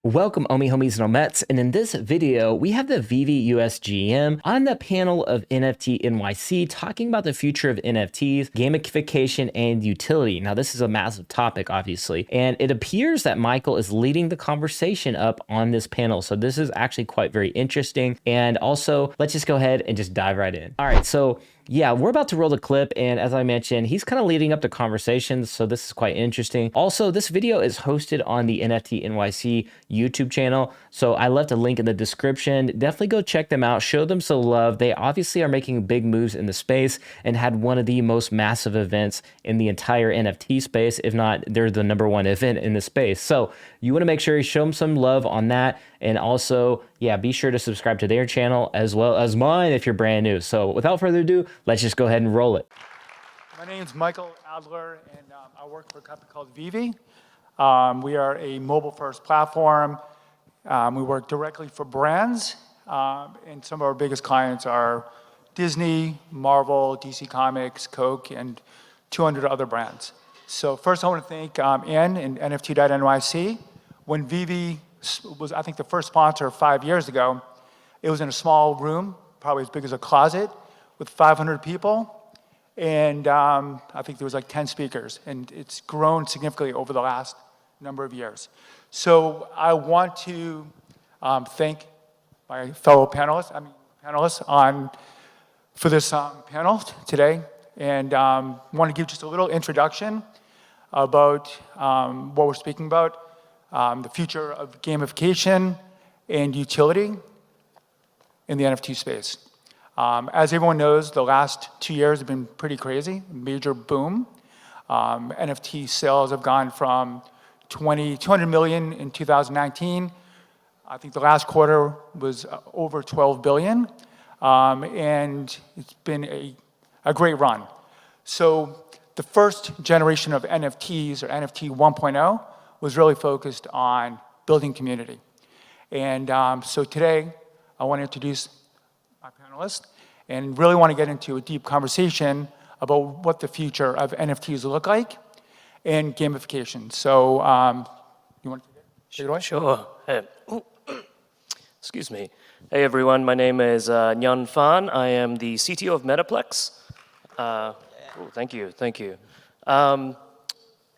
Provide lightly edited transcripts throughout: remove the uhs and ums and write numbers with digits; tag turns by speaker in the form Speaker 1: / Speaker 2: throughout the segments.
Speaker 1: Welcome, Omi homies and Omets, and in this video, we have the Veve USGM on the panel of NFT NYC talking about the future of NFTs, gamification, and utility. Now, this is a massive topic, obviously, and it appears that Michael is leading the conversation up on this panel, so this is actually quite very interesting, and also, let's just go ahead and just dive right in. All right, so yeah, we're about to roll the clip, and as I mentioned, he's kind of leading up the conversation, so this is quite interesting. Also, this video is hosted on the NFT NYC YouTube channel, so I left a link in the description. Definitely go check them out, show them some love. They obviously are making big moves in the space and had one of the most massive events in the entire NFT space, if not, they're the #1 event in the space. So you want to make sure you show them some love on that, and also, yeah, be sure to subscribe to their channel as well as mine if you're brand new. So without further ado, let's just go ahead and roll it.
Speaker 2: My name is Michael Adler, and I work for a company called Veve. We are a mobile-first platform. We work directly for brands, and some of our biggest clients are Disney, Marvel, DC Comics, Coke, and 200 other brands. So first I want to thank Ann and NFT.NYC. When Veve was, I think, the first sponsor 5 years ago, it was in a small room, probably as big as a closet, with 500 people. And I think there was like 10 speakers, and it's grown significantly over the last number of years. So I want to thank my fellow panelists, for this panel today, and want to give just a little introduction about what we're speaking about, the future of gamification and utility in the NFT space. As everyone knows, the last 2 years have been pretty crazy, major boom. NFT sales have gone from 200 million in 2019. I think the last quarter was over 12 billion. And it's been a great run. So the first generation of NFTs, or NFT 1.0, was really focused on building community. And so today, I want to introduce my panelists and really want to get into a deep conversation about what the future of NFTs look like and gamification. So you want to take it away?
Speaker 3: Sure. Hey. Excuse me. Hey everyone, my name is Nyan Phan. I am the CTO of Metaplex. Thank you.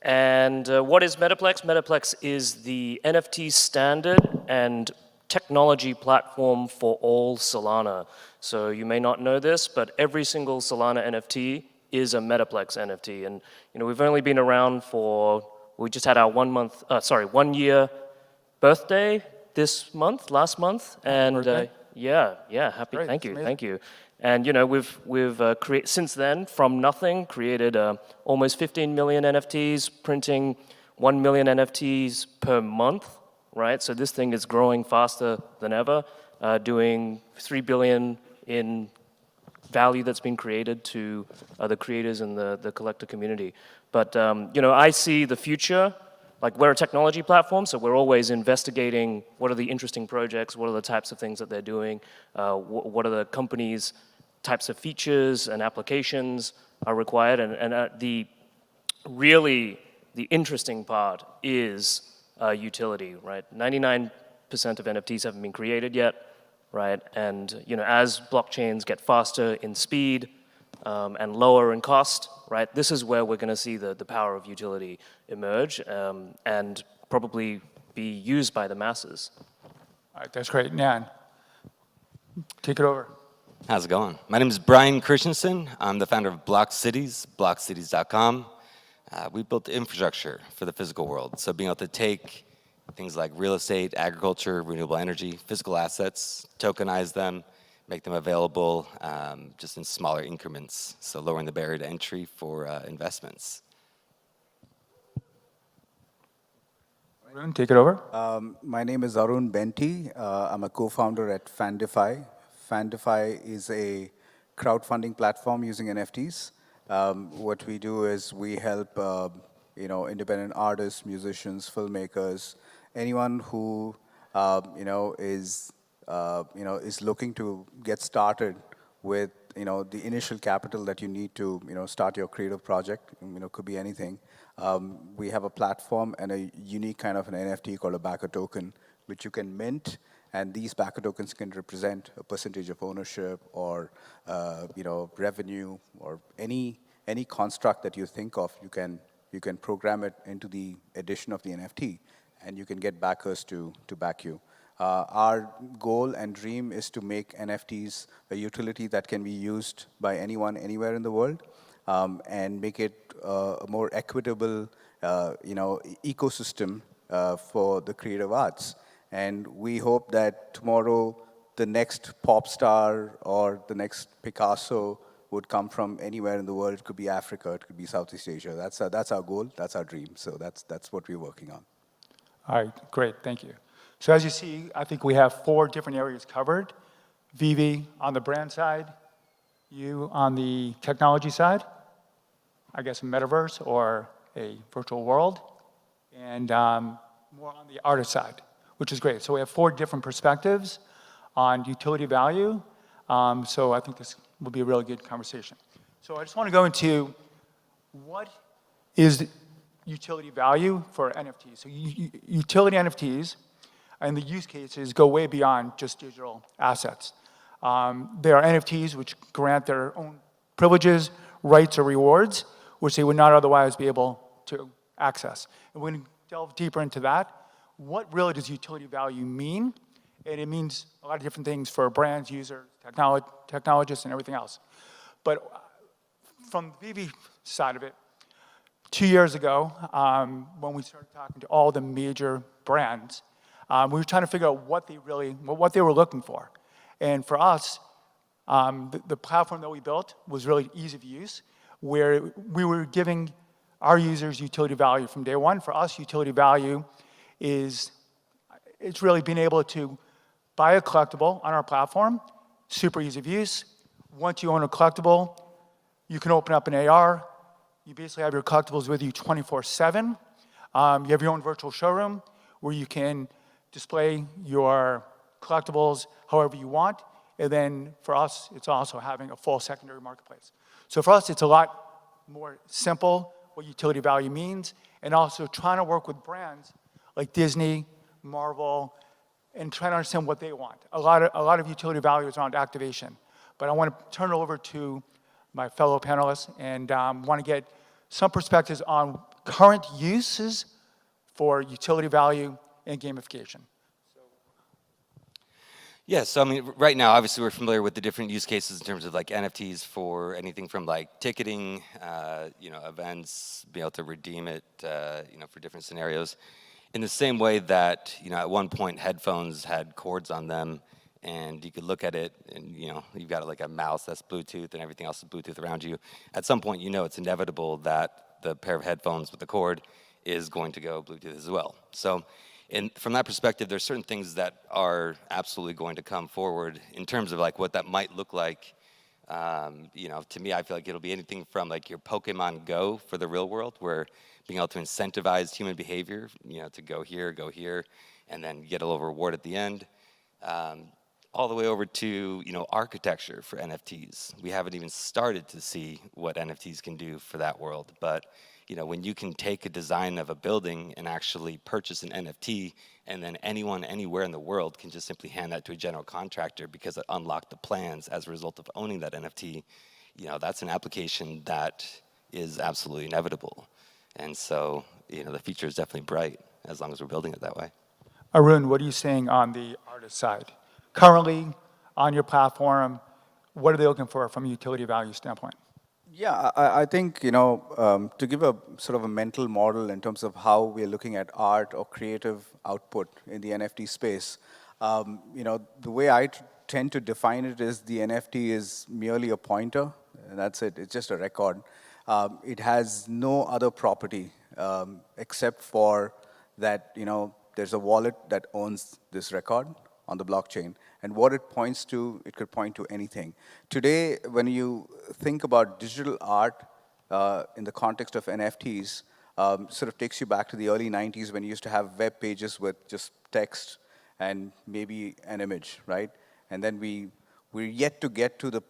Speaker 3: And what is Metaplex? Metaplex is the NFT standard and technology platform for all Solana. So you may not know this, but every single Solana NFT is a Metaplex NFT. And we've only been around we just had our 1 year birthday last month. And happy,
Speaker 2: Great,
Speaker 3: thank you. And we've since then, from nothing, created almost 15 million NFTs, printing 1 million NFTs per month, right? So this thing is growing faster than ever, doing 3 billion in value that's been created to the creators and the collector community. But I see the future. Like, we're a technology platform, so we're always investigating what are the interesting projects, what are the types of things that they're doing, what are the companies' types of features and applications are required, and the interesting part is utility, right? 99% of NFTs haven't been created yet, right? And as blockchains get faster in speed and lower in cost, right? This is where we're going to see the power of utility emerge and probably be used by the masses.
Speaker 2: All right, that's great. Nyan, take it over.
Speaker 4: How's it going? My name is Brian Christensen. I'm the founder of Block Cities, blockcities.com. We built the infrastructure for the physical world. So being able to take things like real estate, agriculture, renewable energy, physical assets, tokenize them, make them available just in smaller increments, so lowering the barrier to entry for investments.
Speaker 2: Arun, take it over.
Speaker 5: My name is Arun Benti. I'm a co-founder at Fandify. Fandify is a crowdfunding platform using NFTs. What we do is we help independent artists, musicians, filmmakers, anyone who is looking to get started with the initial capital that you need to start your creative project. Could be anything. We have a platform and a unique kind of an NFT called a backer token, which you can mint, and these backer tokens can represent a percentage of ownership or revenue or any construct that you think of. You can program it into the edition of the NFT, and you can get backers to back you. Our goal and dream is to make NFTs a utility that can be used by anyone, anywhere in the world, and make it a more equitable, ecosystem for the creative arts. And we hope that tomorrow the next pop star or the next Picasso would come from anywhere in the world. It could be Africa, it could be Southeast Asia. That's our goal, that's our dream. So that's what we're working on.
Speaker 2: All right, great, thank you. So as you see, I think we have 4 different areas covered. Veve on the brand side, you on the technology side, I guess a metaverse or a virtual world, and more on the artist side, which is great. So we have 4 different perspectives on utility value. So I think this will be a really good conversation. So I just want to go into what is utility value for NFTs. So utility NFTs and the use cases go way beyond just digital assets. There are NFTs which grant their own privileges, rights, or rewards, which they would not otherwise be able to access. And we're going to delve deeper into that. What really does utility value mean? And it means a lot of different things for brands, users, technologists, and everything else. But from the Veve side of it, 2 years ago, when we started talking to all the major brands, we were trying to figure out what they were looking for. And for us, the platform that we built was really ease of use, where we were giving our users utility value from day one. For us, utility value it's really being able to buy a collectible on our platform, super ease of use. Once you own a collectible, you can open up an AR. You basically have your collectibles with you 24/7. You have your own virtual showroom where you can display your collectibles however you want. And then for us, it's also having a full secondary marketplace. So for us, it's a lot more simple what utility value means, and also trying to work with brands like Disney, Marvel, and trying to understand what they want. A lot of utility value is around activation. But I want to turn it over to my fellow panelists and want to get some perspectives on current uses for utility value and gamification.
Speaker 4: Yeah, so I mean, right now, obviously, we're familiar with the different use cases in terms of like NFTs for anything from like ticketing, events, being able to redeem it, for different scenarios. In the same way that, at one point headphones had cords on them, and you could look at it, and you've got like a mouse that's Bluetooth, and everything else is Bluetooth around you. At some point, it's inevitable that the pair of headphones with the cord is going to go Bluetooth as well. So. And from that perspective, there's certain things that are absolutely going to come forward in terms of like what that might look like. To me, I feel like it'll be anything from like your Pokemon Go for the real world, where being able to incentivize human behavior, to go here, and then get a little reward at the end, all the way over to, architecture for NFTs. We haven't even started to see what NFTs can do for that world, but when you can take a design of a building and actually purchase an NFT, and then anyone, anywhere in the world can just simply hand that to a general contractor because it unlocked the plans as a result of owning that NFT, that's an application that is absolutely inevitable. And so, the future is definitely bright as long as we're building it that way.
Speaker 2: Arun, what are you saying on the artist side? Currently, on your platform, what are they looking for from a utility value standpoint?
Speaker 5: Yeah, I think, to give a sort of a mental model in terms of how we're looking at art or creative output in the NFT space, the way I tend to define it is the NFT is merely a pointer, and that's it. It's just a record. It has no other property except for that, there's a wallet that owns this record on the blockchain. And what it points to, it could point to anything. Today, when you think about digital art in the context of NFTs, sort of takes you back to the early 90s when you used to have web pages with just text and maybe an image, right? And then we're yet to get to the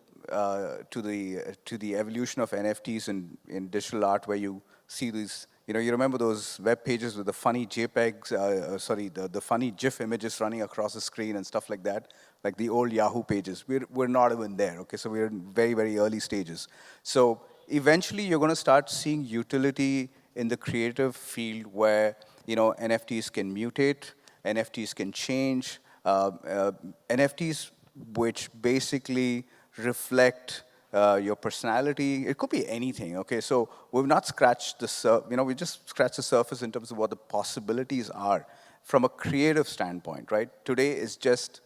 Speaker 5: evolution of NFTs in digital art, where you see these you remember those web pages with the funny JPEGs, the funny GIF images running across the screen and stuff like that, like the old Yahoo pages. We're not even there, okay? So we're in very, very early stages. So eventually, you're going to start seeing utility in the creative field where, NFTs can mutate, NFTs can change, NFTs which basically reflect your personality. It could be anything, okay? So we've not scratched the we just scratched the surface in terms of what the possibilities are from a creative standpoint, right? Today is just,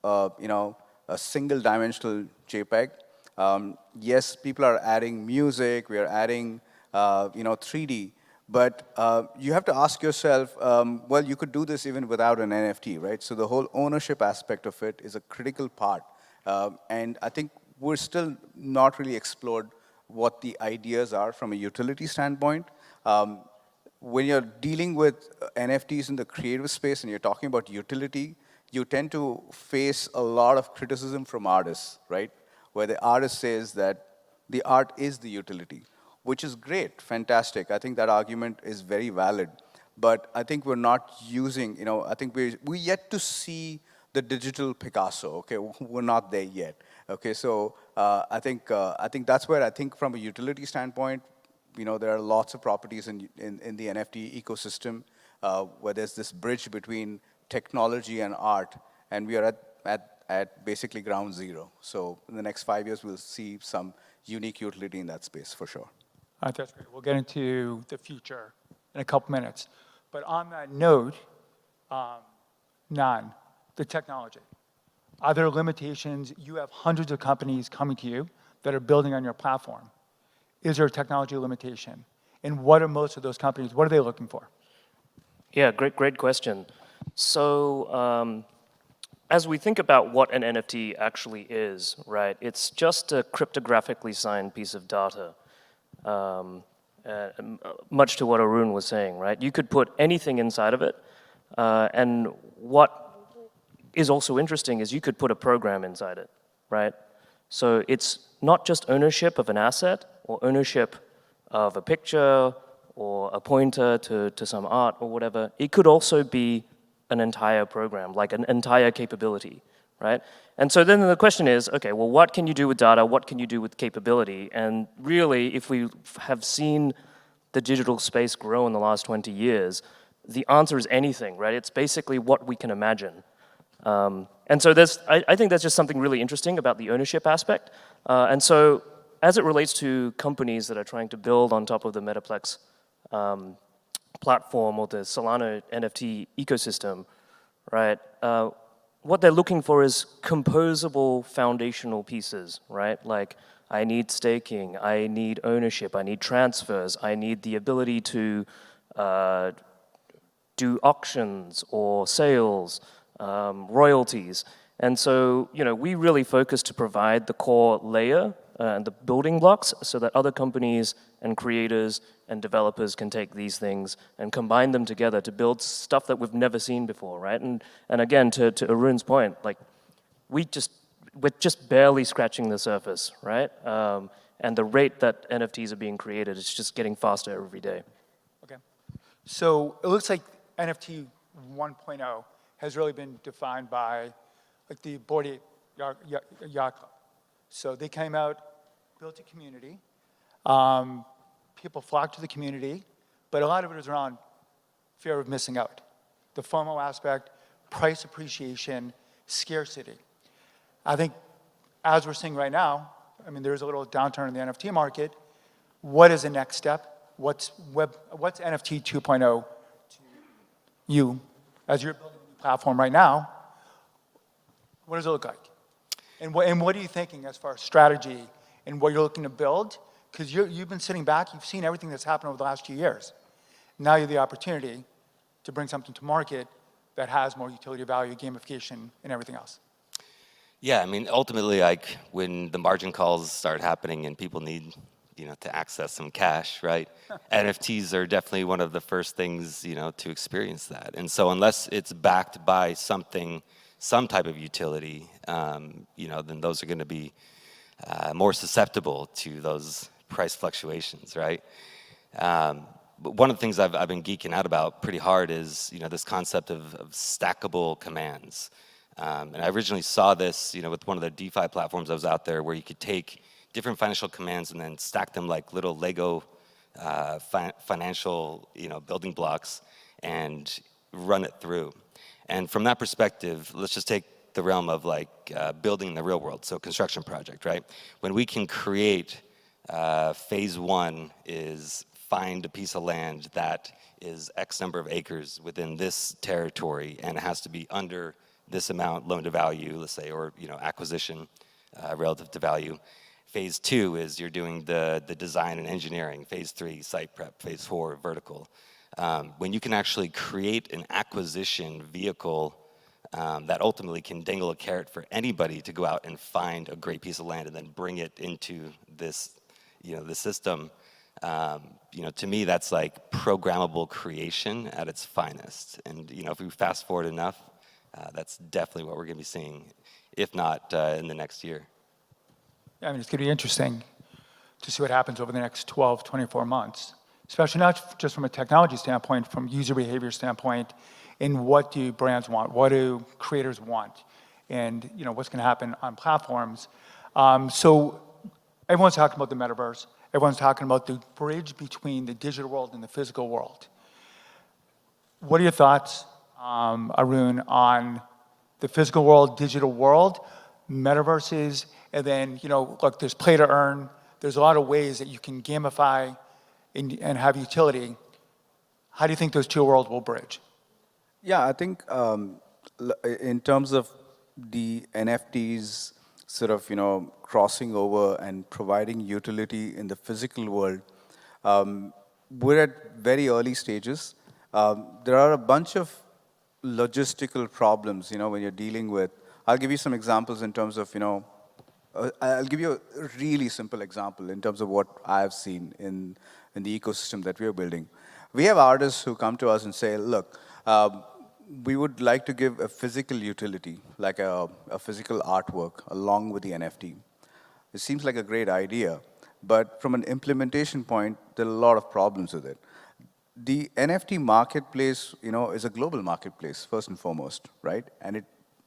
Speaker 5: a single-dimensional JPEG. Yes, people are adding music, we are adding, 3D, but you have to ask yourself, well, you could do this even without an NFT, right? So the whole ownership aspect of it is a critical part. And I think we're still not really explored what the ideas are from a utility standpoint. When you're dealing with NFTs in the creative space and you're talking about utility, you tend to face a lot of criticism from artists, right? Where the artist says that the art is the utility, which is great, fantastic. I think that argument is very valid. But I think we're not using, I think we yet to see the digital Picasso, okay? We're not there yet, okay? So I think that's where I think from a utility standpoint, there are lots of properties in the NFT ecosystem where there's this bridge between technology and art, and we are at basically ground zero. So in the next 5 years, we'll see some unique utility in that space for sure.
Speaker 2: That's great. We'll get into the future in a couple minutes. But on that note, Nan, the technology. Are there limitations? You have hundreds of companies coming to you that are building on your platform. Is there a technology limitation? And what are most of those companies, what are they looking for?
Speaker 3: Yeah, great question. So as we think about what an NFT actually is, right, it's just a cryptographically signed piece of data, much to what Arun was saying, right? You could put anything inside of it, and what is also interesting is you could put a program inside it, right? So it's not just ownership of an asset or ownership of a picture or a pointer to some art or whatever. It could also be an entire program, like an entire capability, right? And so then the question is, okay, well, what can you do with data? What can you do with capability? And really, if we have seen the digital space grow in the last 20 years, the answer is anything, right? It's basically what we can imagine. And so I think that's just something really interesting about the ownership aspect. And so as it relates to companies that are trying to build on top of the Metaplex platform or the Solana NFT ecosystem, right? What they're looking for is composable foundational pieces, right? Like, I need staking, I need ownership, I need transfers, I need the ability to do auctions or sales, royalties. And so, we really focus to provide the core layer and the building blocks so that other companies and creators and developers can take these things and combine them together to build stuff that we've never seen before, right? And again, to Arun's point, like, we're just barely scratching the surface, right? And the rate that NFTs are being created is just getting faster every day.
Speaker 2: Okay. So it looks like NFT 1.0 has really been defined by like the Bored Ape Yacht Club. So they came out, built a community. People flocked to the community, but a lot of it is around fear of missing out. The FOMO aspect, price appreciation, scarcity. I think as we're seeing right now, I mean, there's a little downturn in the NFT market. What is the next step? What's NFT 2.0 to you as you're building a new platform right now? What does it look like? And what are you thinking as far as strategy and what you're looking to build? Because you've been sitting back, you've seen everything that's happened over the last few years. Now you have the opportunity to bring something to market that has more utility value, gamification, and everything else.
Speaker 4: Yeah, I mean, ultimately, like, when the margin calls start happening and people need, to access some cash, right? NFTs are definitely one of the first things, to experience that. And so unless it's backed by some type of utility, then those are going to be more susceptible to those price fluctuations, right? one of the things I've been geeking out about pretty hard is, this concept of stackable commands. And I originally saw this, with one of the DeFi platforms I was out there, where you could take different financial commands and then stack them like little Lego financial, building blocks and run it through. And from that perspective, let's just take the realm of like building in the real world, so construction project, right? When we can create phase one is find a piece of land that is X number of acres within this territory, and it has to be under this amount loan to value, let's say, or acquisition relative to value. Phase two is you're doing the design and engineering. Phase three, site prep. Phase four, vertical. When you can actually create an acquisition vehicle that ultimately can dangle a carrot for anybody to go out and find a great piece of land and then bring it into this, the system. To me, that's like programmable creation at its finest. And if we fast forward enough, that's definitely what we're going to be seeing, if not in the next year.
Speaker 2: I mean, it's going to be interesting to see what happens over the next 12, 24 months, especially not just from a technology standpoint, from user behavior standpoint, and what do brands want, what do creators want, and what's going to happen on platforms. So everyone's talking about the metaverse. Everyone's talking about the bridge between the digital world and the physical world. What are your thoughts, Arun, on the physical world, digital world, metaverses, and then, look, there's play to earn. There's a lot of ways that you can gamify and have utility. How do you think those two worlds will bridge?
Speaker 5: Yeah, I think in terms of the NFTs sort of, crossing over and providing utility in the physical world, we're at very early stages. There are a bunch of logistical problems, when you're dealing with. I'll give you some examples in terms of, I'll give you a really simple example in terms of what I've seen in the ecosystem that we're building. We have artists who come to us and say, look, we would like to give a physical utility, like a physical artwork along with the NFT. It seems like a great idea, but from an implementation point, there are a lot of problems with it. The NFT marketplace, is a global marketplace first and foremost, right? And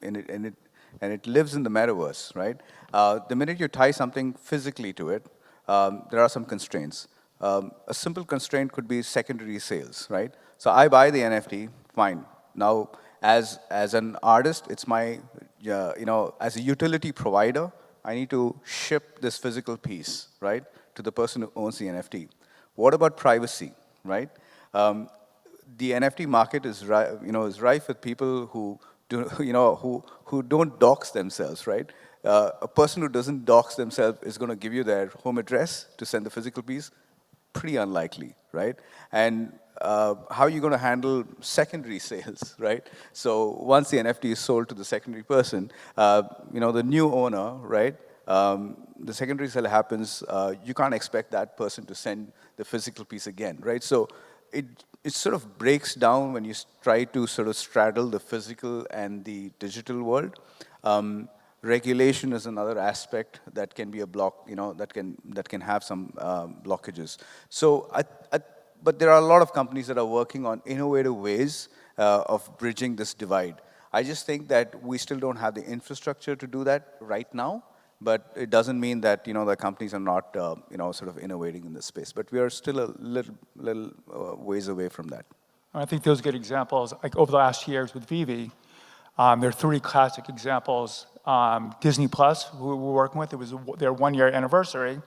Speaker 5: it lives in the metaverse, right? The minute you tie something physically to it, there are some constraints. A simple constraint could be secondary sales, right? So I buy the NFT, fine. Now, as an artist, it's my, as a utility provider, I need to ship this physical piece, right, to the person who owns the NFT. What about privacy, right? The NFT market is, rife with people who who don't dox themselves, right? A person who doesn't dox themselves is going to give you their home address to send the physical piece. Pretty unlikely, right? And how are you going to handle secondary sales, right? So once the NFT is sold to the secondary person, the new owner, right? The secondary sale happens. You can't expect that person to send the physical piece again, right? So it sort of breaks down when you try to sort of straddle the physical and the digital world. Regulation is another aspect that can be a block, that can have some blockages. So, but there are a lot of companies that are working on innovative ways of bridging this divide. I just think that we still don't have the infrastructure to do that right now, but it doesn't mean that, the companies are not, sort of innovating in this space. But we are still a little ways away from that.
Speaker 2: I think those are good examples. Like over the last years with Veve, there are three classic examples. Disney Plus, who we're working with, it was their 1-year anniversary,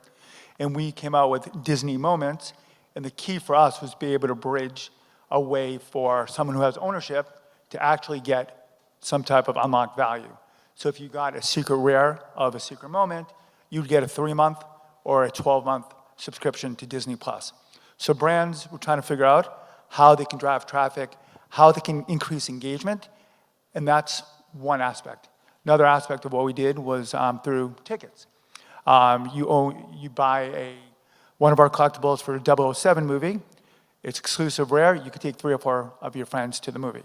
Speaker 2: and we came out with Disney Moments, and the key for us was to be able to bridge a way for someone who has ownership to actually get some type of unlocked value. So if you got a secret rare of a secret moment, you'd get a 3-month or a 12-month subscription to Disney Plus. So brands were trying to figure out how they can drive traffic, how they can increase engagement, and that's one aspect. Another aspect of what we did was through tickets. You buy one of our collectibles for a 007 movie. It's exclusive rare. You could take 3 or 4 of your friends to the movie.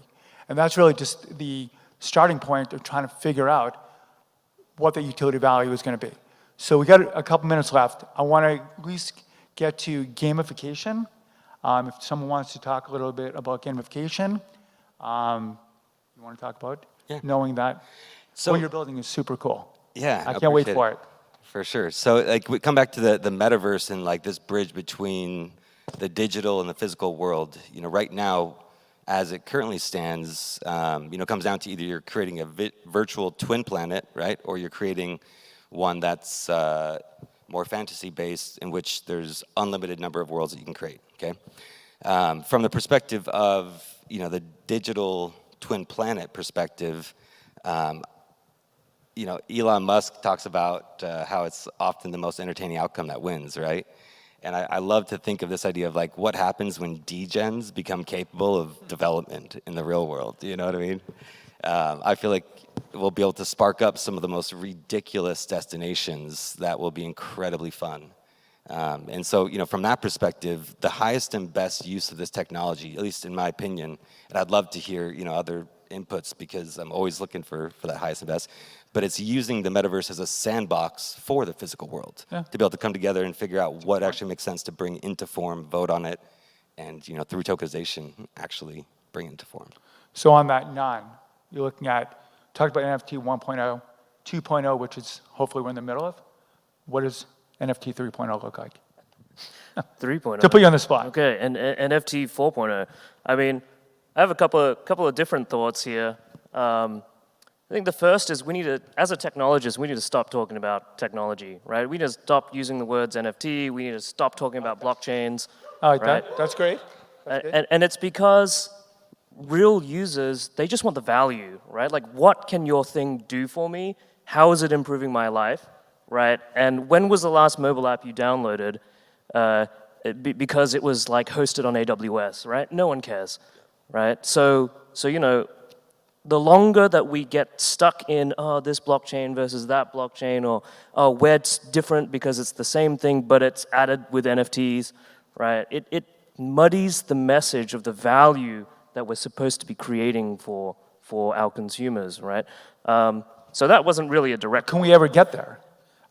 Speaker 2: And that's really just the starting point of trying to figure out what the utility value is going to be. So we got a couple minutes left. I want to at least get to gamification. If someone wants to talk a little bit about gamification, you want to talk about knowing that what you're building is super cool.
Speaker 4: Yeah,
Speaker 2: I can't wait for it.
Speaker 4: For sure. So like we come back to the metaverse and like this bridge between the digital and the physical world. You know, right now, as it currently stands, you know, comes down to either you're creating a virtual twin planet, right, or you're creating one that's more fantasy-based, in which there's unlimited number of worlds that you can create. Okay, from the perspective of the digital twin planet perspective. You know, Elon Musk talks about how it's often the most entertaining outcome that wins, right? And I love to think of this idea of like what happens when degens become capable of development in the real world. You know what I mean? I feel like we'll be able to spark up some of the most ridiculous destinations that will be incredibly fun. And so, from that perspective, the highest and best use of this technology, at least in my opinion, and I'd love to hear, other inputs because I'm always looking for that highest and best, but it's using the metaverse as a sandbox for the physical world to be able to come together and figure out what actually makes sense to bring into form, vote on it, and, through tokenization, actually bring it into form.
Speaker 2: So on that you're looking at, talked about NFT 1.0, 2.0, which is hopefully we're in the middle of. What does NFT 3.0 look like?
Speaker 3: 3.0.
Speaker 2: To put you on the spot.
Speaker 3: Okay, and NFT 4.0. I mean, I have a couple of different thoughts here. I think the first is as a technologist, we need to stop talking about technology, right? We need to stop using the words NFT. We need to stop talking about blockchains.
Speaker 2: I like
Speaker 3: right?
Speaker 2: that. That's great.
Speaker 3: And it's because real users, they just want the value, right? Like, what can your thing do for me? How is it improving my life, right? And when was the last mobile app you downloaded because it was like hosted on AWS, right? No one cares, right? So the longer that we get stuck in, this blockchain versus that blockchain, or where it's different because it's the same thing, but it's added with NFTs, right? It muddies the message of the value that we're supposed to be creating for our consumers, right? So that wasn't really a direct.
Speaker 2: Can we ever get there?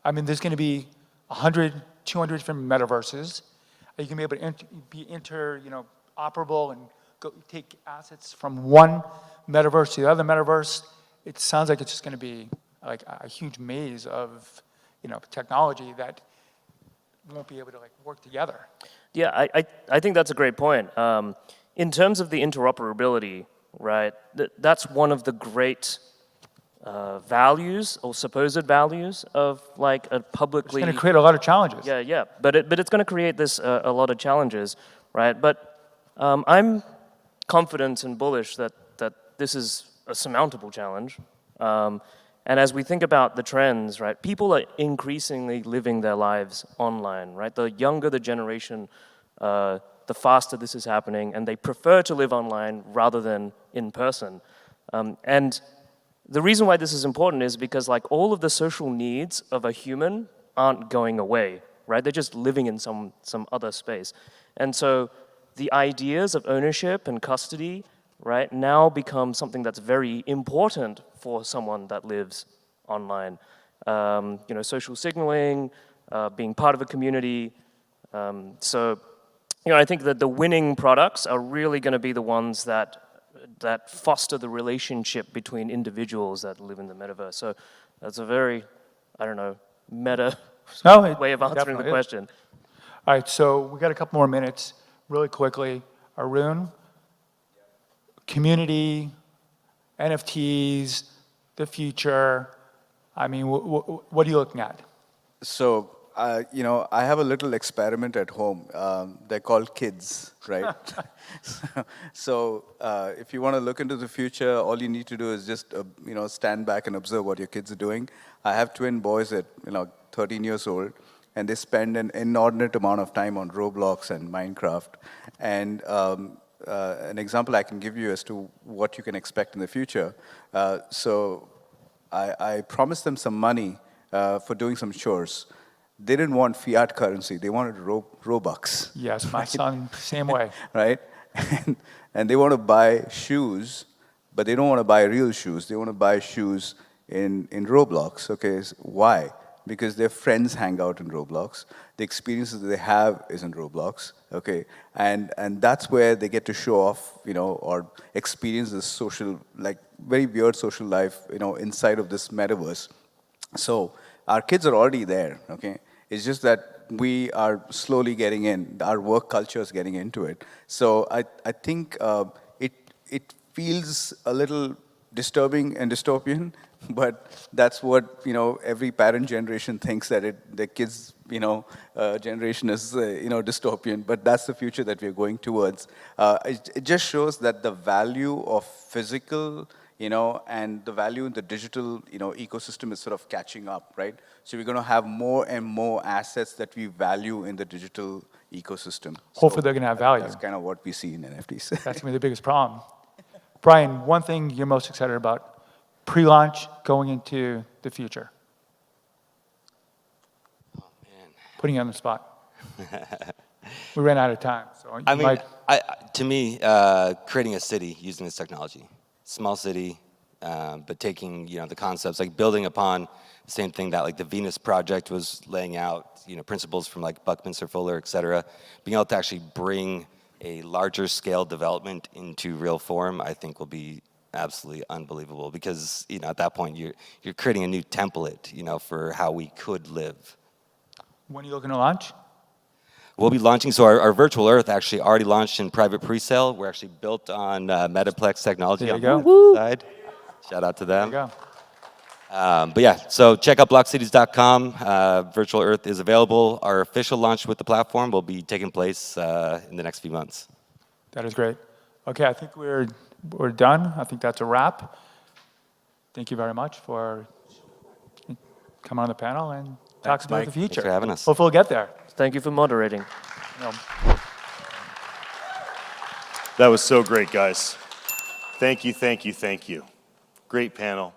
Speaker 2: I mean, there's going to be 100, 200 different metaverses. Are you going to be able to be interoperable and take assets from one metaverse to the other metaverse? It sounds like it's just going to be like a huge maze of technology that won't be able to work together.
Speaker 3: Yeah, I think that's a great point. In terms of the interoperability, right, that's one of the great values or supposed values of like a publicly.
Speaker 2: It's going to create a lot of challenges.
Speaker 3: Yeah, but it's going to create a lot of challenges, right? But I'm confident and bullish that this is a surmountable challenge. And as we think about the trends, right, people are increasingly living their lives online, right? The younger the generation, the faster this is happening, and they prefer to live online rather than in person. And the reason why this is important is because all of the social needs of a human aren't going away, right? They're just living in some other space. And so the ideas of ownership and custody, right, now become something that's very important for someone that lives online. Social signaling, being part of a community. So I think that the winning products are really going to be the ones that foster the relationship between individuals that live in the metaverse. So that's a very, meta way of answering the question.
Speaker 2: All right, so we got a couple more minutes. Really quickly, Arun, community, NFTs, the future. I mean, what are you looking at?
Speaker 5: So, I have a little experiment at home. They're called kids, right? So, if you want to look into the future, all you need to do is just, stand back and observe what your kids are doing. I have twin boys at, 13 years old, and they spend an inordinate amount of time on Roblox and Minecraft. And an example I can give you as to what you can expect in the future. So I promised them some money for doing some chores. They didn't want fiat currency. They wanted Robux.
Speaker 2: Yes, my son, same way.
Speaker 5: Right? And they want to buy shoes, but they don't want to buy real shoes. They want to buy shoes in Roblox. Okay, so why? because their friends hang out in Roblox. The experiences they have is in Roblox, okay? And that's where they get to show off, or experience this social, like very weird social life, inside of this metaverse. So our kids are already there, okay? It's just that we are slowly getting in. Our work culture is getting into it. So I think it feels a little disturbing and dystopian, but that's what every parent generation thinks, that the kids generation is dystopian. But that's the future that we're going towards. It just shows that the value of physical and the value in the digital, ecosystem is sort of catching up, right? So we're going to have more and more assets that we value in the digital ecosystem.
Speaker 2: Hopefully they're going to have value.
Speaker 5: That's kind of what we see in NFTs.
Speaker 2: That's going to be the biggest problem. Brian, one thing you're most excited about, pre-launch going into the future.
Speaker 4: Oh, man.
Speaker 2: Putting you on the spot. We ran out of time, so
Speaker 4: I mean, to me, creating a city using this technology. Small city, but taking the concepts, like building upon the same thing that like the Venus project was laying out, principles from like Buckminster Fuller, et cetera. Being able to actually bring a larger scale development into real form, I think will be absolutely unbelievable, because at that point you're creating a new template, for how we could live.
Speaker 2: When are you looking to launch?
Speaker 4: We'll be launching, so our virtual Earth actually already launched in private pre-sale. We're actually built on Metaplex technology
Speaker 2: There
Speaker 4: on
Speaker 2: you
Speaker 4: the
Speaker 2: go.
Speaker 4: side. Shout out to them.
Speaker 2: There you go.
Speaker 4: But yeah, so check out blockcities.com. Virtual Earth is available. Our official launch with the platform will be taking place in the next few months.
Speaker 2: That is great. Okay, I think we're done. I think that's a wrap. Thank you very much for coming on the panel and talking about the future.
Speaker 4: Thanks for having us.
Speaker 2: Hopefully we'll get there.
Speaker 3: Thank you for moderating.
Speaker 6: That was so great, guys. Thank you, thank you, thank you. Great panel.